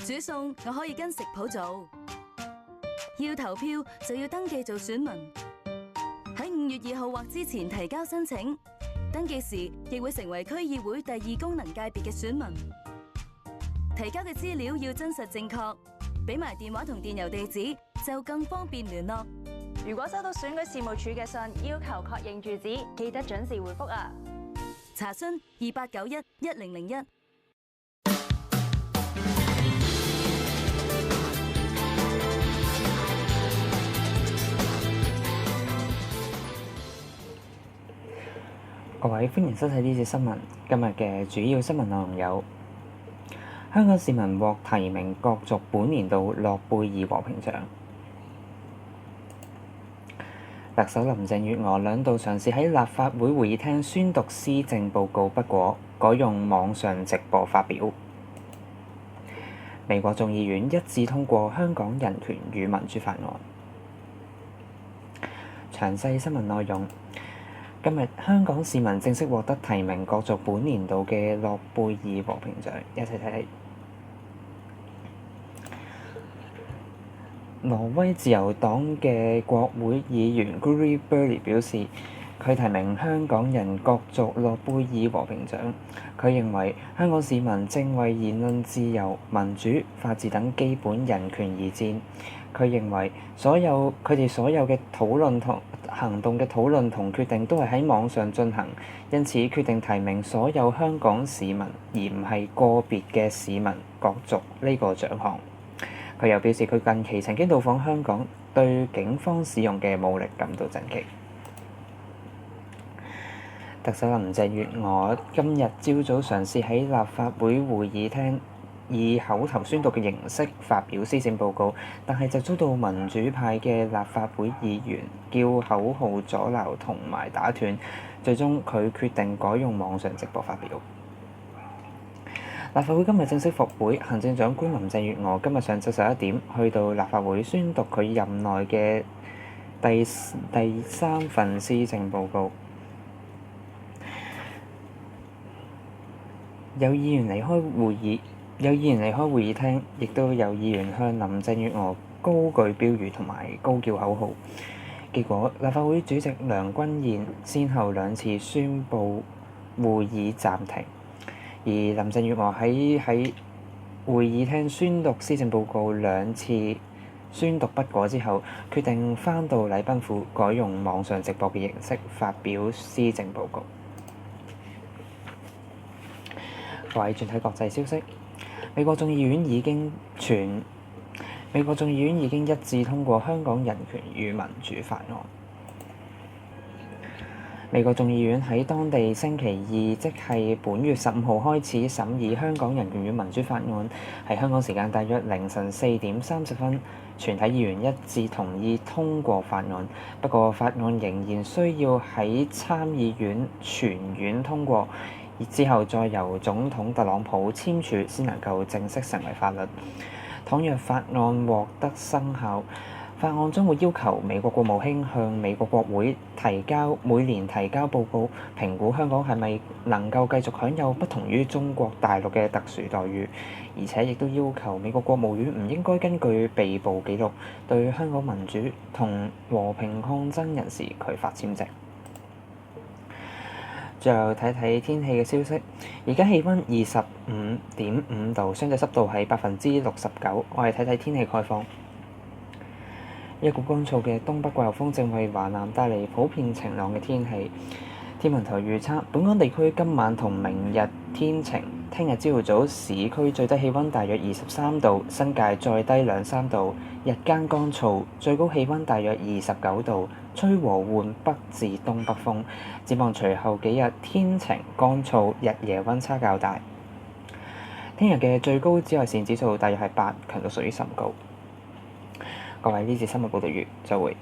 煮餸我可以跟食譜做，要投票就要登記做選民，喺5月2號或之前提交申請，登記時亦會成為區議會第2功能界別嘅選民。提交嘅資料要真實正確，俾埋電話同電郵地址就更方便聯絡。如果收到選舉事務處嘅信，要求確認住址，記得準時回覆啊！查詢28911001。各位歡迎收睇呢節新聞。今日嘅主要新聞內容有：香港市民獲提名角逐本年度諾貝爾和平獎；特首林鄭月娥2度嘗試喺立法會會議廳宣讀施政報告不果，改用網上直播發表；美國眾議院一致通過香港人權與民主法案。詳細新聞內容。今日香港市民正式獲得提名角逐本年度嘅諾貝爾和平獎，一齊睇睇。挪威自由黨嘅國會議員 Guri Burley 表示，佢提名香港人角逐諾貝爾和平獎。佢認為香港市民正為言論自由、民主、法治等基本人權而戰。佢認為佢哋所有嘅討論同行動嘅討論同決定都係喺網上進行，因此決定提名所有香港市民，而唔係個別嘅市民角逐呢個獎項。佢又表示，佢近期曾經到訪香港，對警方使用嘅武力感到震驚。特首林鄭月娥今日朝早嘗試喺立法會會議廳以口頭宣讀嘅形式發表施政報告，但係就遭到民主派嘅立法會議員叫口號阻撓同埋打斷，最終佢決定改用網上直播發表。立法會今日正式復會，行政長官林鄭月娥今日上晝11點去到立法會宣讀佢任內嘅第3份施政報告。有議員離開會議廳，亦都有議員向林鄭月娥高舉標語同埋高叫口號。結果，立法會主席梁君彥先後2次宣布會議暫停，而林鄭月娥喺會議廳宣讀施政報告2次宣讀不果之後，決定返到禮賓府改用網上直播嘅形式發表施政報告。各位轉睇國際消息，美國眾議院已經一致通過香港人權與民主法案。美國眾議院喺當地星期二，即係本月15號開始審議香港人權與民主法案，喺香港時間大約凌晨4點30分，全體議員一致同意通過法案。不過，法案仍然需要喺參議院全院通過，之後再由總統特朗普簽署先能夠正式成為法律。倘若法案獲得生效，法案將會要求美國國務卿向美國國會每年提交報告，評估香港係咪能夠繼續享有不同於中國大陸嘅特殊待遇，而且亦都要求美國國務院唔應該根據被捕記錄對香港民主同和平抗爭人士拒發簽證。最後睇睇天氣嘅消息，而家氣温25.5度，相對濕度係69%。我哋睇睇天氣概況。一股乾燥嘅東北季候風正為華南帶嚟普遍晴朗嘅天氣。天文台預測，本港地區今晚同明日天晴，聽日朝早市區最低氣温大約23度，新界再低2-3度，日間乾燥，最高氣温大約29度，吹和緩北至東北風。展望隨後幾日天晴乾燥，日夜温差較大。聽日嘅最高紫外線指數大約係8，強度屬於甚高。各位，呢節新聞報道完，再會。